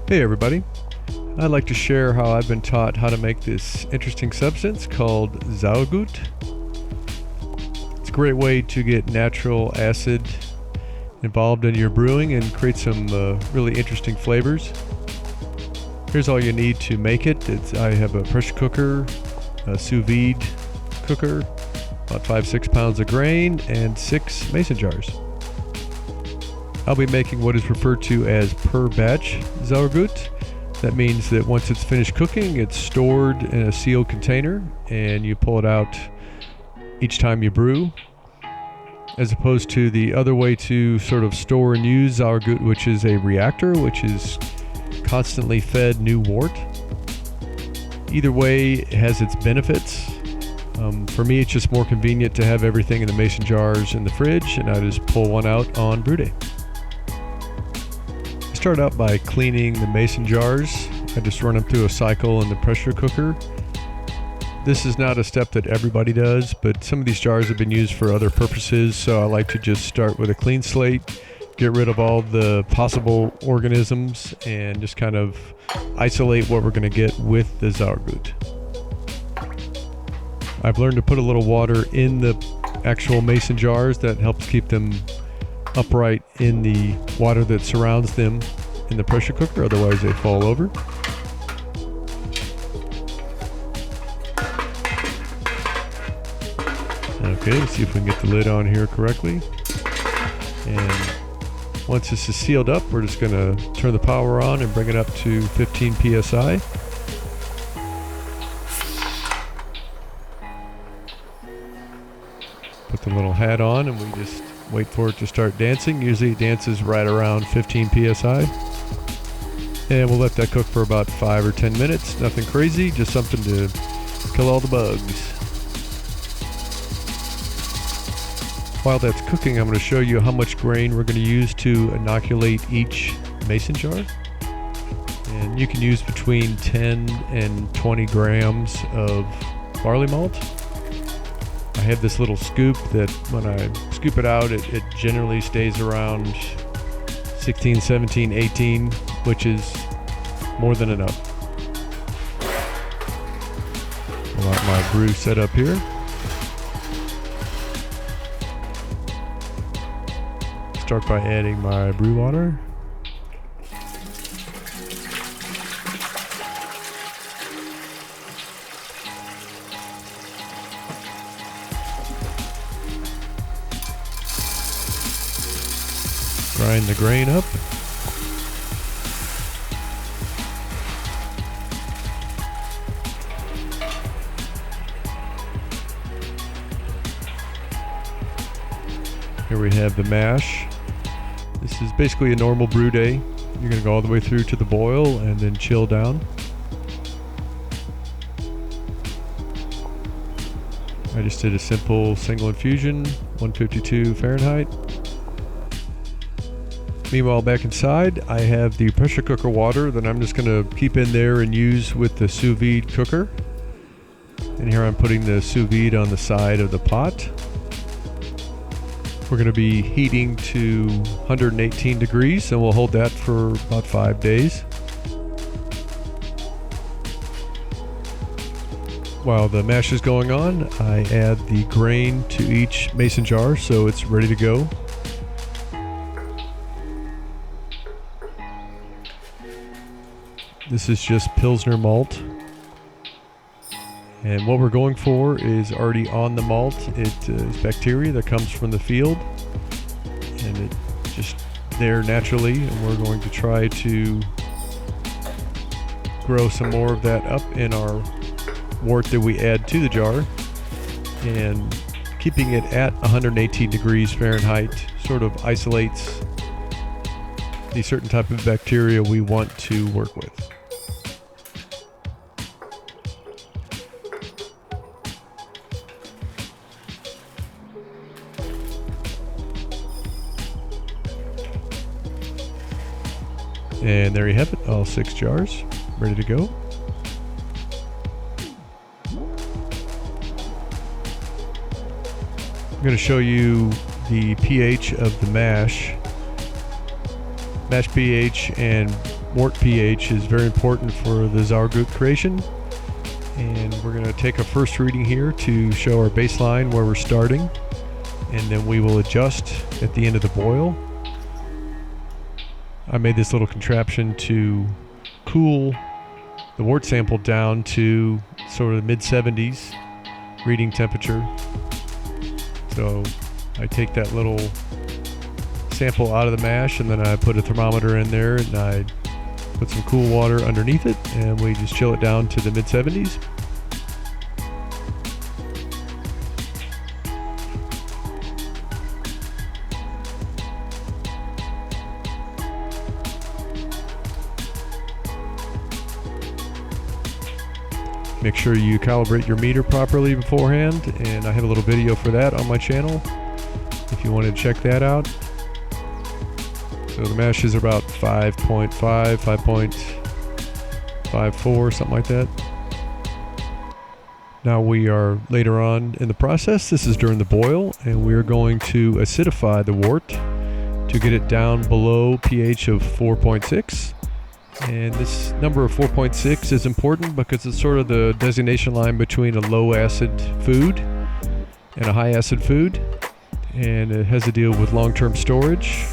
Hey everybody, I'd like to share how I've been taught how to make this interesting substance called Sauergut. It's a great way to get natural acid involved in your brewing and create some really interesting flavors. Here's all you need to make it. I have a pressure cooker, a sous vide cooker, about 5-6 pounds of grain, and 6 mason jars. I'll be making what is referred to as per batch Sauergut. That means that once it's finished cooking, it's stored in a sealed container and you pull it out each time you brew, as opposed to the other way to sort of store and use Sauergut, which is a reactor, which is constantly fed new wort. Either way has its benefits. For me, it's just more convenient to have everything in the mason jars in the fridge, and I just pull one out on brew day. Start out by cleaning the mason jars. I just run them through a cycle in the pressure cooker. This is not a step that everybody does, but some of these jars have been used for other purposes, so I like to just start with a clean slate, get rid of all the possible organisms, and just kind of isolate what we're going to get with the Sauergut. I've learned to put a little water in the actual mason jars. That helps keep them upright in the water that surrounds them in the pressure cooker, otherwise they fall over. Okay, let's see if we can get the lid on here correctly. And once this is sealed up, we're just going to turn the power on and bring it up to 15 psi. Put the little hat on and we just wait for it to start dancing. Usually it dances right around 15 psi. And we'll let that cook for about 5 or 10 minutes. Nothing crazy, just something to kill all the bugs. While that's cooking, I'm going to show you how much grain we're going to use to inoculate each mason jar. And you can use between 10 and 20 grams of barley malt. I have this little scoop that when I scoop it out, it generally stays around 16, 17, 18, which is more than enough. I'll have my brew set up here. Start by adding my brew water. Grind the grain up. Here we have the mash. This is basically a normal brew day. You're going to go all the way through to the boil and then chill down. I just did a simple single infusion, 152 Fahrenheit. Meanwhile, back inside, I have the pressure cooker water that I'm just going to keep in there and use with the sous vide cooker. And here I'm putting the sous vide on the side of the pot. We're going to be heating to 118 degrees, and we'll hold that for about 5 days. While the mash is going on, I add the grain to each mason jar so it's ready to go. This is just Pilsner malt. And what we're going for is already on the malt. It is bacteria that comes from the field. And it's just there naturally. And we're going to try to grow some more of that up in our wort that we add to the jar. And keeping it at 118 degrees Fahrenheit sort of isolates the certain type of bacteria we want to work with. And there you have it, all 6 jars ready to go. I'm going to show you the pH of the mash pH and wort pH is very important for the Sauergut creation. And we're going to take a first reading here to show our baseline where we're starting, and then we will adjust at the end of the boil. I made this little contraption to cool the wort sample down to sort of the mid-70s reading temperature. So I take that little sample out of the mash, and then I put a thermometer in there, and I put some cool water underneath it, and we just chill it down to the mid-70s. Make sure you calibrate your meter properly beforehand, and I have a little video for that on my channel if you want to check that out. So the mash is about 5.5, 5.54, something like that. Now we are later on in the process. This is during the boil, and we are going to acidify the wort to get it down below pH of 4.6. And this number of 4.6 is important because it's sort of the designation line between a low acid food and a high acid food. And it has to deal with long-term storage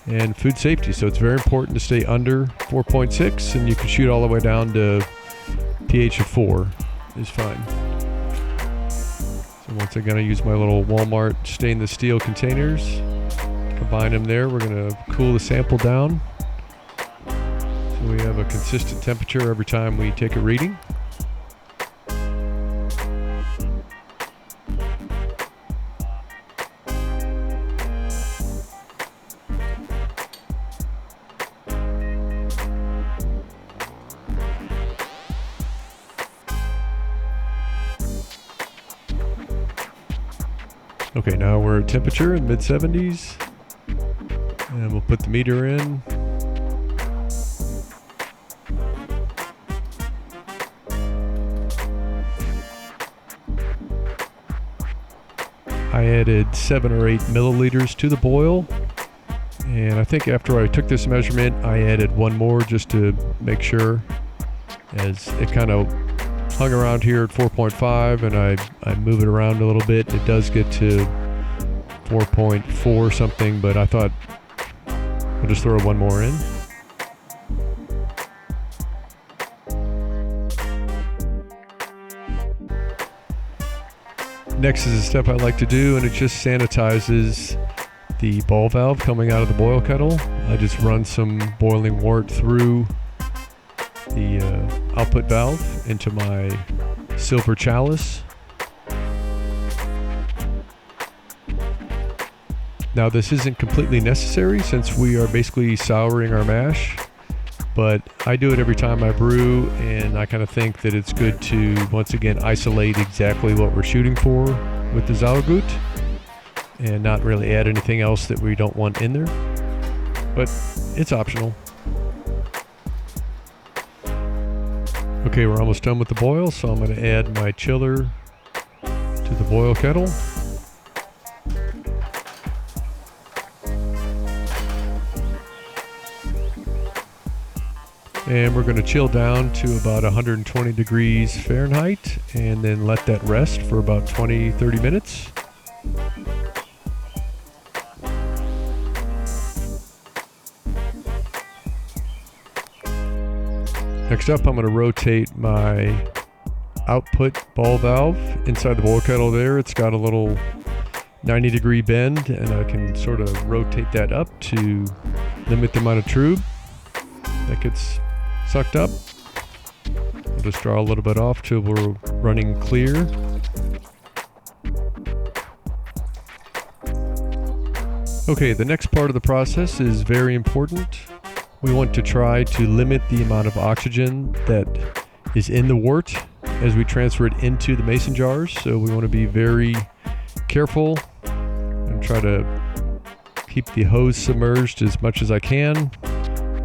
and food safety. So it's very important to stay under 4.6, and you can shoot all the way down to pH of 4 is fine. So once again, I use my little Walmart stainless steel containers. Combine them there. We're going to cool the sample down. So we have a consistent temperature every time we take a reading. Okay, now we're at temperature in mid-70s, and we'll put the meter in. I added 7 or 8 milliliters to the boil, and I think after I took this measurement, I added 1 more just to make sure, as it kind of hung around here at 4.5, and I move it around a little bit. It does get to 4.4 something, but I thought I'll just throw 1 more in. Next is a step I like to do, and it just sanitizes the ball valve coming out of the boil kettle. I just run some boiling wort through the output valve into my silver chalice. Now this isn't completely necessary since we are basically souring our mash, but I do it every time I brew, and I kind of think that it's good to once again isolate exactly what we're shooting for with the Sauergut and not really add anything else that we don't want in there, but it's optional. Okay, we're almost done with the boil, so I'm going to add my chiller to the boil kettle. And we're going to chill down to about 120 degrees Fahrenheit, and then let that rest for about 20-30 minutes. Next up, I'm going to rotate my output ball valve inside the boil kettle there. It's got a little 90-degree bend, and I can sort of rotate that up to limit the amount of tube that gets sucked up. We'll just draw a little bit off till we're running clear. Okay, the next part of the process is very important. We want to try to limit the amount of oxygen that is in the wort as we transfer it into the mason jars. So we want to be very careful and try to keep the hose submerged as much as I can.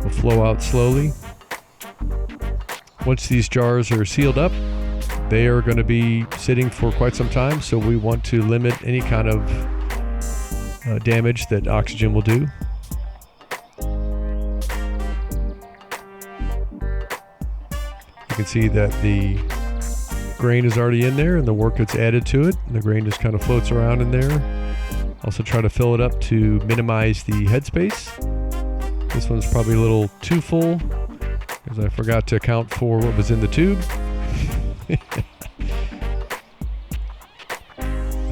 Will flow out slowly. Once these jars are sealed up, they are going to be sitting for quite some time, so we want to limit any kind of damage that oxygen will do. You can see that the grain is already in there and the wort gets added to it. And the grain just kind of floats around in there. Also try to fill it up to minimize the headspace. This one's probably a little too full because I forgot to account for what was in the tube.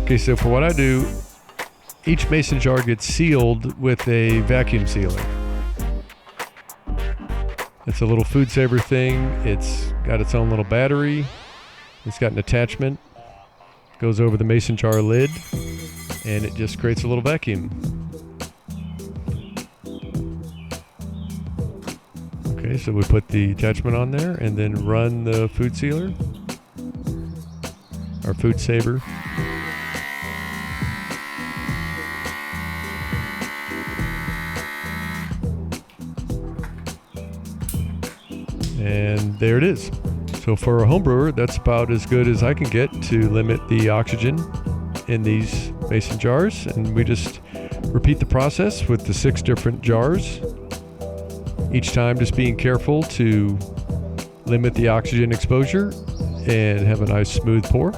Okay, so for what I do, each mason jar gets sealed with a vacuum sealer. It's a little food saver thing. It's got its own little battery. It's got an attachment. Goes over the mason jar lid, and it just creates a little vacuum. Okay, so we put the attachment on there and then run the food sealer, or food saver. And there it is. So for a home brewer, that's about as good as I can get to limit the oxygen in these mason jars. And we just repeat the process with the 6 different jars. Each time just being careful to limit the oxygen exposure and have a nice smooth pour.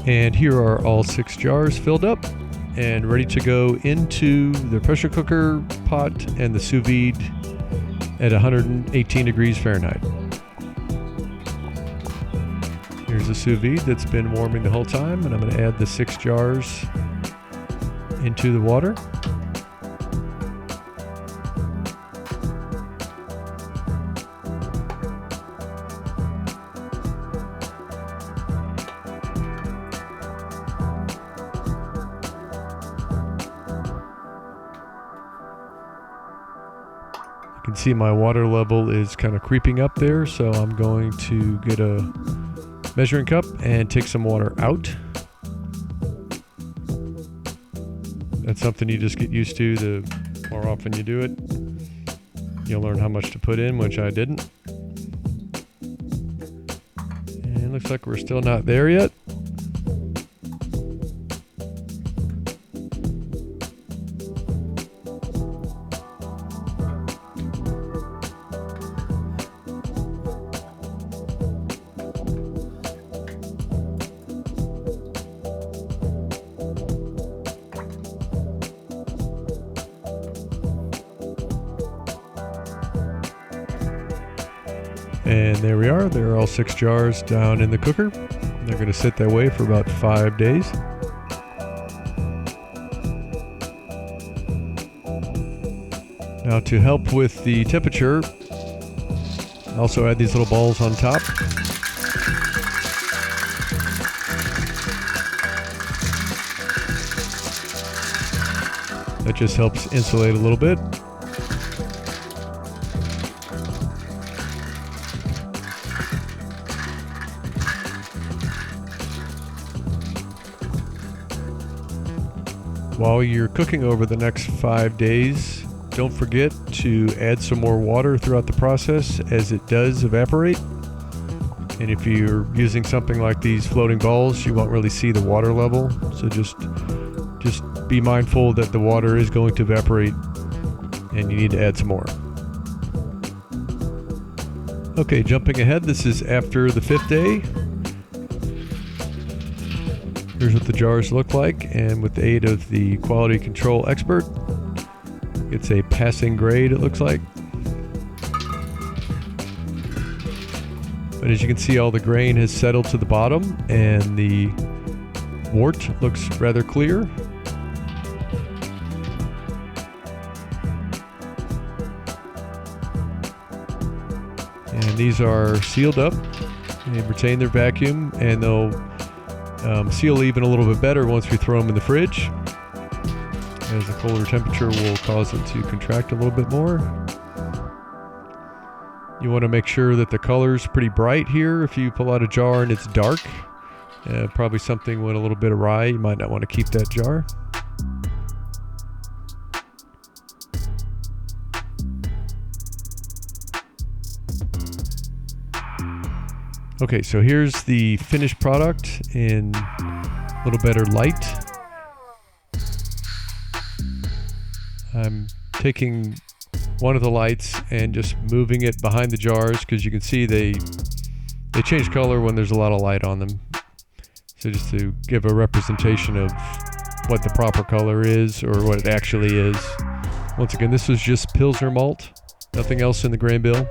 And here are all 6 jars filled up and ready to go into the pressure cooker pot and the sous vide at 118 degrees Fahrenheit. Here's the sous vide that's been warming the whole time, and I'm going to add the 6 jars into the water. You can see my water level is kind of creeping up there, so I'm going to get a measuring cup and take some water out. That's something you just get used to. The more often you do it, you'll learn how much to put in, which I didn't. And it looks like we're still not there yet. And there we are. There are all 6 jars down in the cooker. They're going to sit that way for about 5 days. Now, to help with the temperature, I also add these little balls on top. That just helps insulate a little bit. While you're cooking over the next 5 days, don't forget to add some more water throughout the process as it does evaporate. And if you're using something like these floating balls, you won't really see the water level. So just be mindful that the water is going to evaporate and you need to add some more. Okay, jumping ahead, this is after the 5th day. Here's what the jars look like, and with the aid of the quality control expert, it's a passing grade, it looks like. But as you can see, all the grain has settled to the bottom, and the wort looks rather clear. And these are sealed up. They retain their vacuum, and they'll seal even a little bit better once we throw them in the fridge, as the colder temperature will cause them to contract a little bit more. You want to make sure that the color's pretty bright here. If you pull out a jar and it's dark, probably something went a little bit awry. You might not want to keep that jar. Okay, so here's the finished product in a little better light. I'm taking one of the lights and just moving it behind the jars, because you can see they change color when there's a lot of light on them. So just to give a representation of what the proper color is, or what it actually is. Once again, this was just Pilsner malt, nothing else in the grain bill.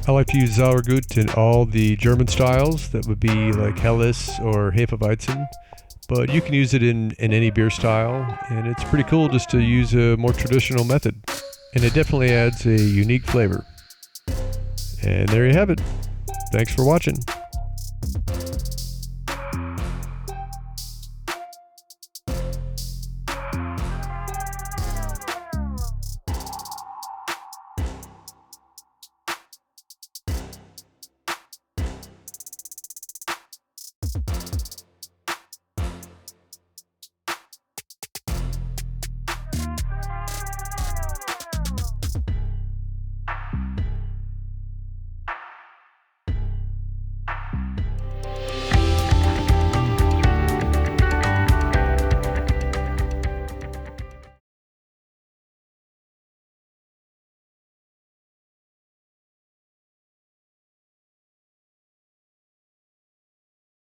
I like to use Sauergut in all the German styles. That would be like Helles or Hefeweizen. But you can use it in any beer style, and it's pretty cool just to use a more traditional method. And it definitely adds a unique flavor. And there you have it. Thanks for watching.